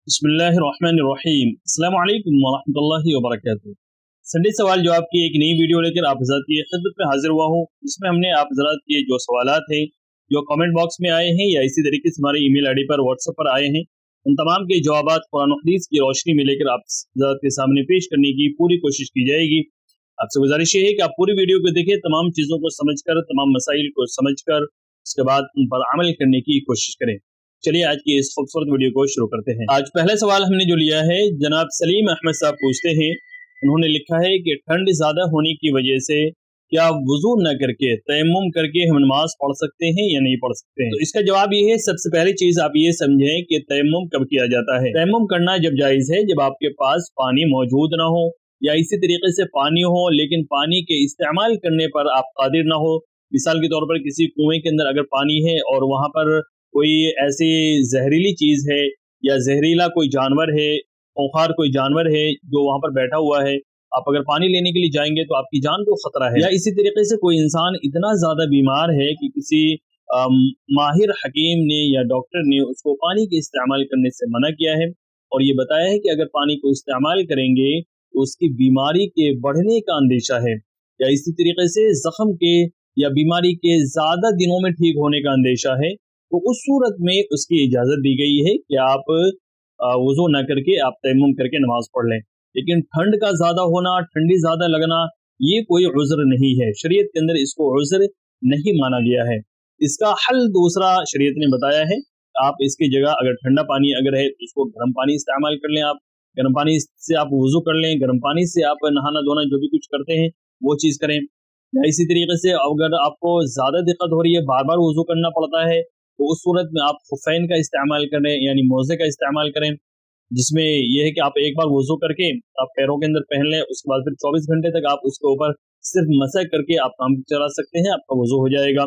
बिस्मिल्लाहिर्रहमानिर्रहीम। अस्सलामु अलैकुम वरहमतुल्लाहि वबरकातुहू। संडे सवाल जवाब की एक नई वीडियो लेकर आप हज़रात की खिदमत में हाजिर हुआ हूँ। इसमें हमने आप हज़रात के जो सवालात हैं जो कमेंट बॉक्स में आए हैं या इसी तरीके से हमारे ईमेल आईडी पर व्हाट्सएप पर आए हैं, उन तमाम के जवाबात कुरान और हदीस की रोशनी में लेकर आप हज़रात के सामने पेश करने की पूरी कोशिश की जाएगी। आपसे गुजारिश ये है कि आप पूरी वीडियो को देखें, तमाम चीज़ों को समझकर, तमाम मसाइल को समझकर उसके बाद उन पर अमल करने की कोशिश करें। चलिए आज की इस खूबसूरत वीडियो को शुरू करते हैं। आज पहला सवाल हमने जो लिया है, जनाब सलीम अहमद साहब पूछते हैं, उन्होंने लिखा है कि ठंड ज्यादा होने की वजह से क्या वुजू न करके तयम्मुम करके हम नमाज पढ़ सकते हैं या नहीं पढ़ सकते हैं? तो इसका जवाब ये है, सबसे पहली चीज आप ये समझें कि तयम्मुम कब किया जाता है। तयम्मुम करना जब जायज है जब आपके पास पानी मौजूद ना हो या इसी तरीके से पानी हो लेकिन पानी के इस्तेमाल करने पर आप कादिर ना हो। मिसाल के तौर पर किसी कुएं के अंदर अगर पानी है और वहां पर कोई ऐसी जहरीली चीज है या जहरीला कोई जानवर है, खूंखार कोई जानवर है जो वहां पर बैठा हुआ है, आप अगर पानी लेने के लिए जाएंगे तो आपकी जान को खतरा है। या इसी तरीके से कोई इंसान इतना ज्यादा बीमार है कि किसी माहिर हकीम ने या डॉक्टर ने उसको पानी के इस्तेमाल करने से मना किया है और ये बताया है कि अगर पानी को इस्तेमाल करेंगे तो उसकी बीमारी के बढ़ने का अंदेशा है। या इसी तरीके से जख्म के या बीमारी के ज्यादा दिनों में ठीक होने का अंदेशा है, तो उस सूरत में उसकी इजाजत दी गई है कि आप वुजू न करके आप तयम्मुम करके नमाज पढ़ लें। लेकिन ठंड का ज्यादा होना, ठंडी ज्यादा लगना, ये कोई उज़्र नहीं है। शरीयत के अंदर इसको उज़्र नहीं माना गया है। इसका हल दूसरा शरीयत ने बताया है, आप इसकी जगह अगर ठंडा पानी अगर है तो उसको गर्म पानी इस्तेमाल कर लें। आप गर्म पानी से आप वुजू कर लें, गर्म पानी से आप नहाना धोना जो भी कुछ करते हैं वो चीज़ करें। या इसी तरीके से अगर आपको ज़्यादा दिक्कत हो रही है, बार बार वुजू करना पड़ता है, तो उस सूरत में आप खुफ़ैन का इस्तेमाल करें यानी मोज़े का इस्तेमाल करें, जिसमें यह है कि आप एक बार वुजू करके आप पैरों के अंदर पहन लें, उसके बाद फिर 24 घंटे तक आप उसके ऊपर सिर्फ मसह करके आप काम चला सकते हैं, आपका वुजू हो जाएगा।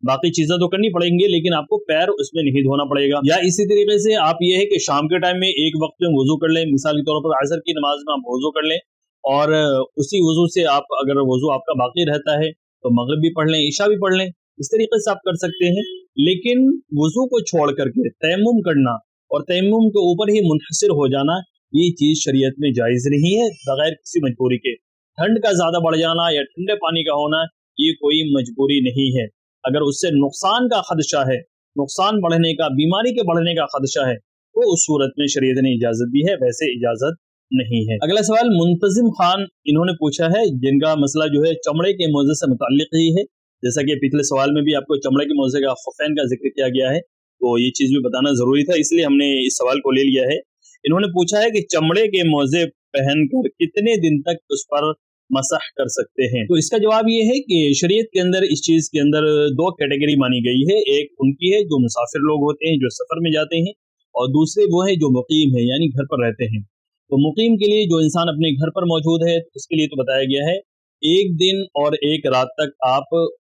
बाकी चीजें तो करनी पड़ेंगी लेकिन आपको पैर उसमें नहीं धोना पड़ेगा। या इसी तरीके से आप ये है कि शाम के टाइम में एक वक्त में वुजू कर लें, मिसाल के तौर पर असर की नमाज में आप वुजू कर लें और उसी वुजू से आप अगर वुजू आपका बाकी रहता है तो मगरिब भी पढ़ लें, ईशा भी पढ़ लें, इस तरीके से आप कर सकते हैं। लेकिन वुजू को छोड़ करके तयम्मुम करना और तयम्मुम के ऊपर ही मुनहसिर हो जाना, ये चीज शरीयत में जायज नहीं है बगैर किसी मजबूरी के। ठंड का ज्यादा बढ़ जाना या ठंडे पानी का होना ये कोई मजबूरी नहीं है। अगर उससे नुकसान का खदशा है, नुकसान बढ़ने का, बीमारी के बढ़ने का खदशा है, तो उस सूरत में शरीयत ने इजाजत दी है, वैसे इजाजत नहीं है। अगला सवाल मुंतजिम खान इन्होंने पूछा है, जिनका मसला जो है चमड़े के मोजे से मुताल्लिक ही है। जैसा कि पिछले सवाल में भी आपको चमड़े के मोजे का खुफैन का जिक्र किया गया है, तो ये चीज भी बताना जरूरी था, इसलिए हमने इस सवाल को ले लिया है। इन्होंने पूछा है कि चमड़े के मोजे पहनकर कितने दिन तक उस पर मसह कर सकते हैं। तो इसका जवाब ये है कि शरीयत के अंदर इस चीज के अंदर दो कैटेगरी मानी गई है। एक उनकी है जो मुसाफिर लोग होते हैं, जो सफर में जाते हैं, और दूसरे वो है जो मुकीम है यानी घर पर रहते हैं। तो मुकीम के लिए जो इंसान अपने घर पर मौजूद है उसके लिए तो बताया गया है एक दिन और एक रात तक आप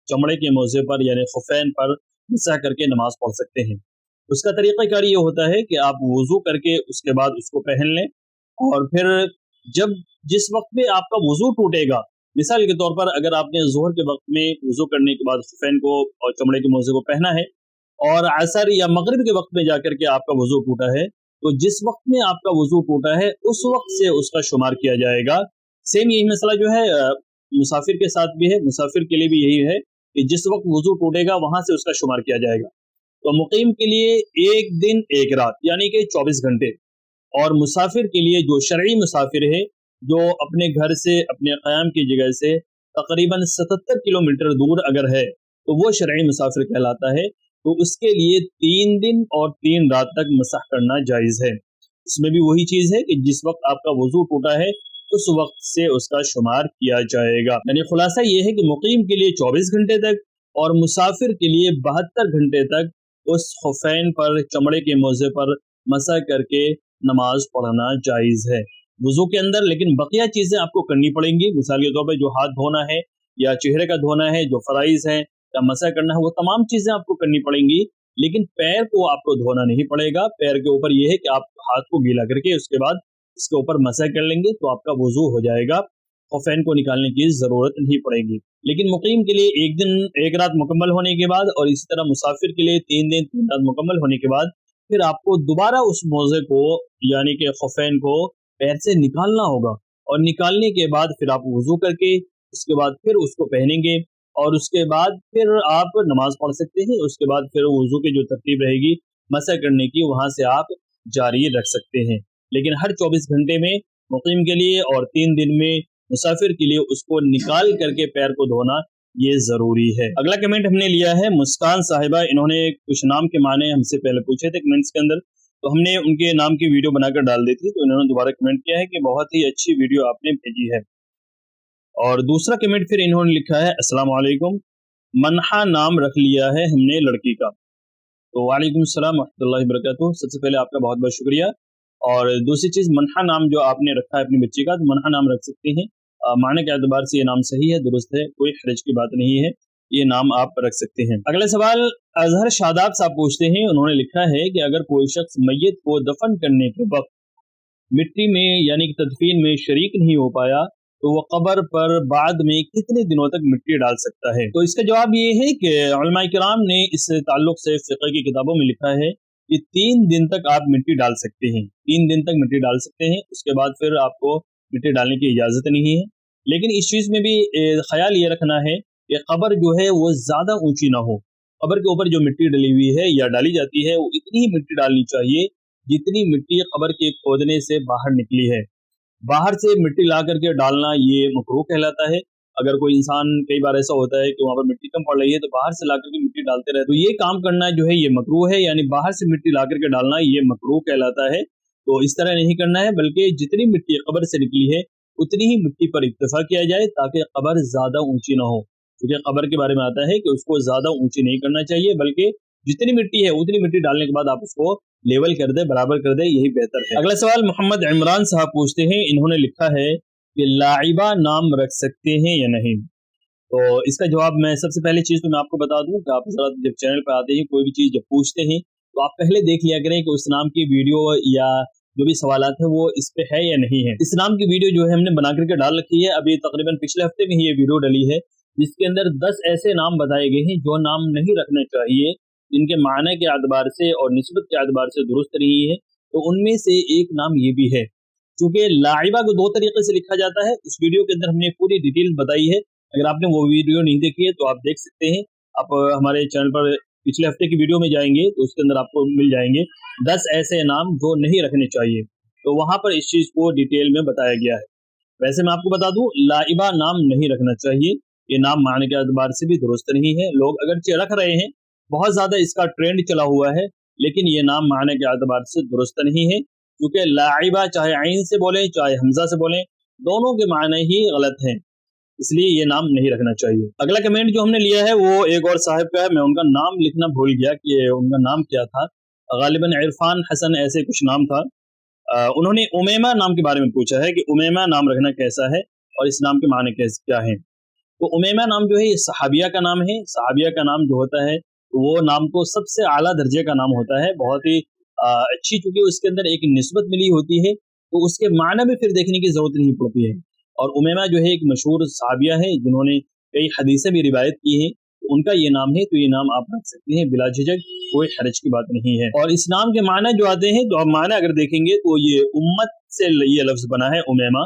चमड़े के मोजे पर यानी खुफैन पर मसह करके नमाज पढ़ सकते हैं। उसका तरीक़ाकार ये होता है कि आप वुजू करके उसके बाद उसको पहन लें और फिर जब जिस वक्त में आपका वुजू टूटेगा, मिसाल के तौर पर अगर आपने ज़ोहर के वक्त में वुजू करने के बाद खुफैन को और चमड़े के मोजे को पहना है और असर या मगरिब के वक्त में जाकर के आपका वुजू टूटा है, तो जिस वक्त में आपका वुजू टूटा है उस वक्त से उसका शुमार किया जाएगा। सेम यही मसला जो है मुसाफिर के साथ भी है, मुसाफिर के लिए भी यही है कि जिस वक्त वुजू टूटेगा वहां से उसका शुमार किया जाएगा। तो मुकीम के लिए एक दिन एक रात यानी कि 24 घंटे, और मुसाफिर के लिए जो शरई मुसाफिर है जो अपने घर से अपने क़याम की जगह से तकरीबन 77 किलोमीटर दूर अगर है तो वो शरई मुसाफिर कहलाता है। तो उसके लिए 3 दिन और 3 रात तक मसह करना जायज़ है। इसमें भी वही चीज़ है कि जिस वक्त आपका वुजू टूटा है उस वक्त से उसका शुमार किया जाएगा। यानी खुलासा ये है कि मुकीम के लिए 24 घंटे तक और मुसाफिर के लिए 72 घंटे तक उस खुफैन पर, चमड़े के मोजे पर मसह करके नमाज पढ़ना जायज़ है वुजू के अंदर। लेकिन बकिया चीज़ें आपको करनी पड़ेंगी, मिसाल के तौर पर जो हाथ धोना है या चेहरे का धोना है, जो फ़राइज़ हैं या मसह करना है, वो तमाम चीज़ें आपको करनी पड़ेंगी। लेकिन पैर को आपको धोना नहीं पड़ेगा। पैर के ऊपर यह है कि आप हाथ को गीला करके उसके बाद इसके ऊपर मसह कर लेंगे तो आपका वुजू हो जाएगा, खुफैन को निकालने की ज़रूरत नहीं पड़ेगी। लेकिन मुकीम के लिए एक दिन एक रात मुकम्मल होने के बाद और इसी तरह मुसाफिर के लिए 3 दिन 3 रात मुकम्मल होने के बाद फिर आपको दोबारा उस मोजे को यानी कि खुफैन को पैर से निकालना होगा, और निकालने के बाद फिर आप वुजू करके उसके बाद फिर उसको पहनेंगे, और उसके बाद फिर आप नमाज पढ़ सकते हैं। उसके बाद फिर वुजू की जो तरतीब रहेगी मसा करने की, वहां से आप जारी रख सकते हैं। लेकिन हर 24 घंटे में मुकीम के लिए और 3 दिन में मुसाफिर के लिए उसको निकाल करके पैर को धोना ये जरूरी है। अगला कमेंट हमने लिया है मुस्कान साहिबा। इन्होंने कुछ नाम के माने हमसे पहले पूछे थे कमेंट्स के अंदर, तो हमने उनके नाम की वीडियो बनाकर डाल दी थी, तो इन्होंने दोबारा कमेंट किया है कि बहुत ही अच्छी वीडियो आपने भेजी है। और दूसरा कमेंट फिर इन्होंने लिखा है, अस्सलाम वालेकुम, मनहा नाम रख लिया है हमने लड़की का। तो वालेकुम सलाम रहमतुल्लाहि बरकातहू। सबसे पहले आपका बहुत बहुत शुक्रिया। और दूसरी चीज, मनहा नाम जो आपने रखा है अपनी बच्ची का, तो मनहा नाम रख सकते हैं। माने के एतबार से ये नाम सही है, दुरुस्त है, कोई हरज की बात नहीं है, ये नाम आप रख सकते हैं। अगला सवाल अजहर शादाब साहब पूछते हैं। उन्होंने लिखा है कि अगर कोई शख्स मैयत को दफन करने के वक्त मिट्टी में यानी कि तदफीन में शरीक नहीं हो पाया, तो वो कब्र पर बाद में कितने दिनों तक मिट्टी डाल सकता है? तो इसका जवाब ये है कि उलमा किराम ने इस ताल्लुक से फिक़ह की किताबों में लिखा है कि 3 दिन तक आप मिट्टी डाल सकते हैं। 3 दिन तक मिट्टी डाल सकते हैं, उसके बाद फिर आपको मिट्टी डालने की इजाज़त नहीं है। लेकिन इस चीज़ में भी ख्याल ये रखना है कि कब्र जो है वो ज़्यादा ऊंची ना हो। कब्र के ऊपर जो मिट्टी डली हुई है या डाली जाती है, वो इतनी ही मिट्टी डालनी चाहिए जितनी मिट्टी कब्र के खोदने से बाहर निकली है। बाहर से मिट्टी ला करके डालना ये मकरूह कहलाता है। अगर कोई इंसान, कई बार ऐसा होता है कि वहां पर मिट्टी कम पड़ रही है तो बाहर से ला करके मिट्टी डालते रहे, तो ये काम करना जो है ये मकरूह है, यानी बाहर से मिट्टी ला करके डालना ये मकरूह कहलाता है। तो इस तरह नहीं करना है, बल्कि जितनी मिट्टी कब्र से निकली है उतनी ही मिट्टी पर इक्तफा किया जाए, ताकि कब्र ज्यादा ऊंची ना हो। क्योंकि कब्र के बारे में आता है कि उसको ज्यादा ऊंची नहीं करना चाहिए, बल्कि जितनी मिट्टी है उतनी मिट्टी डालने के बाद आप उसको लेवल कर दे, बराबर कर दे, यही बेहतर है। अगला सवाल मोहम्मद इमरान साहब पूछते हैं। इन्होंने लिखा है कि लाइबा नाम रख सकते हैं या नहीं? तो इसका जवाब मैं सबसे पहली चीज तो मैं आपको बता दूं कि आप जब चैनल पर आते हैं, कोई भी चीज जब पूछते हैं, तो आप पहले देख लिया करें कि उस नाम की वीडियो या जो भी सवालात है वो इस पे है या नहीं है। इस नाम की वीडियो जो है हमने बना करके डाल रखी है, अभी तकरीबन पिछले हफ्ते में ही ये वीडियो डली है, जिसके अंदर 10 ऐसे नाम बताए गए हैं जो नाम नहीं रखने चाहिए, जिनके माने के एतबार से और निस्बत के एतबार से दुरुस्त नहीं है। तो उनमें से एक नाम ये भी है। क्योंकि लाइबा को 2 तरीके से लिखा जाता है, उस वीडियो के अंदर हमने पूरी डिटेल बताई है। अगर आपने वो वीडियो नहीं देखी है तो आप देख सकते हैं। आप हमारे चैनल पर पिछले हफ्ते की वीडियो में जाएंगे तो उसके अंदर आपको मिल जाएंगे 10 ऐसे नाम जो नहीं रखने चाहिए, तो वहां पर इस चीज को डिटेल में बताया गया है। वैसे मैं आपको बता दूं, लाइबा नाम नहीं रखना चाहिए, ये नाम माने के एतबार से भी दुरुस्त नहीं है। लोग अगरचे रख रहे हैं, बहुत ज्यादा इसका ट्रेंड चला हुआ है, लेकिन ये नाम माने के एतबार से दुरुस्त नहीं है। क्योंकि लाइबा चाहे आइन से बोलें चाहे हमजा से बोलें, दोनों के माने ही गलत हैं, इसलिए ये नाम नहीं रखना चाहिए। अगला कमेंट जो हमने लिया है वो एक और साहिब का है। मैं उनका नाम लिखना भूल गया कि उनका नाम क्या था, गालिबन इरफान हसन ऐसे कुछ नाम था। उन्होंने उमेमा नाम के बारे में पूछा है कि उमेमा नाम रखना कैसा है और इस नाम के माने क्या है। तो उमेमा नाम जो है ये सहाबिया का नाम है। सहाबिया का नाम जो होता है वो नाम तो सबसे आला दर्जे का नाम होता है, बहुत ही अच्छी, चूंकि उसके अंदर एक निस्बत मिली होती है तो उसके माने में फिर देखने की जरूरत नहीं पड़ती है। और उमेमा जो है एक मशहूर सहाबिया है जिन्होंने कई हदीसें भी रिवायत की हैं, तो उनका ये नाम है, तो ये नाम आप रख सकते हैं बिला झिझक, कोई हरज की बात नहीं है। और इस नाम के माने जो आते हैं, तो आप माने अगर देखेंगे तो ये उम्मत से ये लफ्ज बना है उमेमा।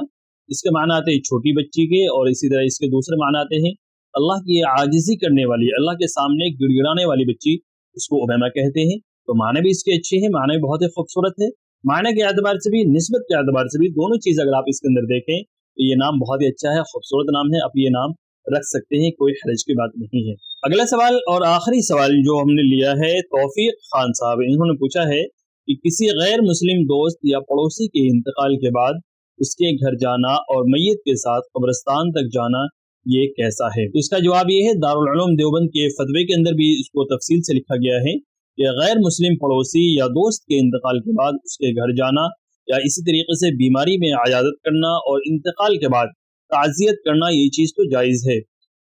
इसके माने आते हैं छोटी बच्ची के, और इसी तरह इसके दूसरे माने आते हैं अल्लाह की आजिजी करने वाली, अल्लाह के सामने गिड़गिड़ाने वाली बच्ची, उसको उमेमा कहते हैं। तो माने भी इसके अच्छे हैं, माने भी बहुत ही खूबसूरत है। माने के एतबार से भी, निस्बत के एतबार से भी, दोनों चीज अगर आप इसके अंदर देखें तो ये नाम बहुत ही अच्छा है, खूबसूरत नाम है, आप ये नाम रख सकते हैं, कोई हरज की बात नहीं है। अगला सवाल और आखिरी सवाल जो हमने लिया है तौफीक खान साहब, इन्होंने पूछा है कि किसी गैर मुस्लिम दोस्त या पड़ोसी के इंतकाल के बाद उसके घर जाना और मैयत के साथ कब्रिस्तान तक जाना ये कैसा है? तो इसका जवाब ये है, दारुल उलूम देवबंद के फतवे के अंदर भी इसको तफसील से लिखा गया है कि गैर मुस्लिम पड़ोसी या दोस्त के इंतकाल के बाद उसके घर जाना या इसी तरीके से बीमारी में आयादत करना और इंतकाल के बाद ताज़ियत करना, ये चीज़ तो जायज़ है।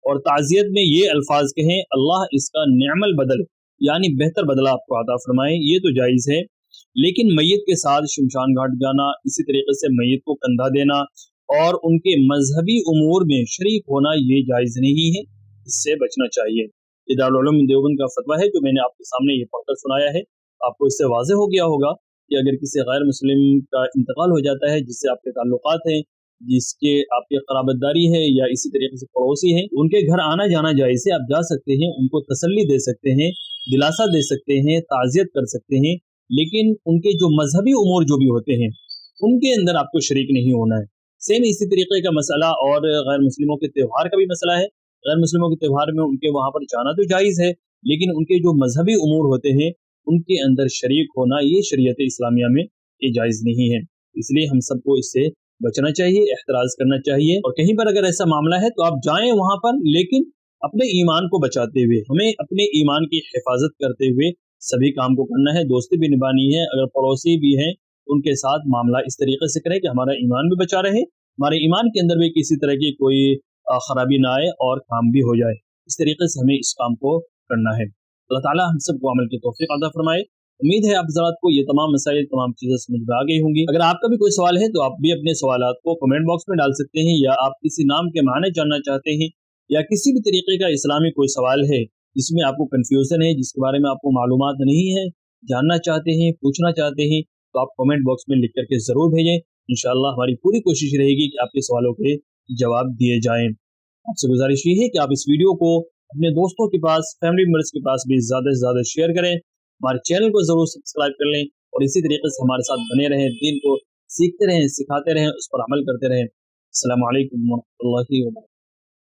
और ताज़ियत में ये अल्फाज कहें, अल्लाह इसका नेमल बदल यानी बेहतर बदला आपको अता फरमाए, ये तो जायज़ है। लेकिन मैयत के साथ शमशान घाट जाना, इसी तरीके से मैयत को कंधा देना और उनके मजहबी उमूर में शरीक होना, ये जायज़ नहीं है, इससे बचना चाहिए। ये दारुल उलूम देवबंद का फतवा है जो मैंने आपके सामने ये पढ़कर सुनाया है। आपको इससे वाज़ेह हो गया होगा कि अगर किसी गैर मुस्लिम का इंतकाल हो जाता है, जिससे आपके ताल्लुकात हैं, जिसके आपकी क़राबतदारी है या इसी तरीके से पड़ोसी हैं, उनके घर आना जाना जायज़ है। आप जा सकते हैं, उनको तसल्ली दे सकते हैं, दिलासा दे सकते हैं, ताज़ियत कर सकते हैं, लेकिन उनके जो मजहबी उमूर जो भी होते हैं, उनके अंदर आपको शरीक नहीं होना है। सेम इसी तरीके का मसला और गैर मुस्लिमों के त्यौहार का भी मसला है। गैर मुस्लिमों के त्यौहार में उनके वहाँ पर जाना तो जायज़ है, लेकिन उनके जो मजहबी उमूर होते हैं, उनके अंदर शरीक होना ये शरीयत इस्लामिया में ये जायज़ नहीं है। इसलिए हम सबको इससे बचना चाहिए, एहतराज करना चाहिए, और कहीं पर अगर ऐसा मामला है तो आप जाएं वहाँ पर, लेकिन अपने ईमान को बचाते हुए। हमें अपने ईमान की हिफाजत करते हुए सभी काम को करना है, दोस्ती भी निभानी है। अगर पड़ोसी भी हैं उनके साथ मामला इस तरीके से करें कि हमारा ईमान भी बचा रहे, हमारे ईमान के अंदर भी किसी तरह की कोई खराबी ना आए और काम भी हो जाए। इस तरीके से हमें इस काम को करना है। अल्लाह ताला हम सबको अमल की तौफीक अता फरमाए। उम्मीद है आप हज़रात को ये तमाम मसाइल, तमाम चीज़ें समझ में आ गई होंगी। अगर आपका भी कोई सवाल है तो आप भी अपने सवालात को कमेंट बॉक्स में डाल सकते हैं, या आप किसी नाम के माने जानना चाहते हैं, या किसी भी तरीके का इस्लामी कोई सवाल है जिसमें आपको कन्फ्यूज़न है, जिसके बारे में आपको मालूमात नहीं है, जानना चाहते हैं, पूछना चाहते हैं, तो आप कमेंट बॉक्स में लिख करके ज़रूर भेजें। इंशाअल्लाह हमारी पूरी कोशिश रहेगी कि आपके सवालों के जवाब दिए जाएँ। आपसे गुजारिश ये है कि आप इस वीडियो को अपने दोस्तों के पास, फैमिली मेम्बर्स के पास भी ज़्यादा से ज़्यादा शेयर करें। हमारे चैनल को ज़रूर सब्सक्राइब कर लें और इसी तरीके से हमारे साथ बने रहें, दीन को सीखते रहें, सिखाते रहें, उस पर अमल करते रहें। अस्सलामु अलैकुम व रहमतुल्लाहि व बरकातहू।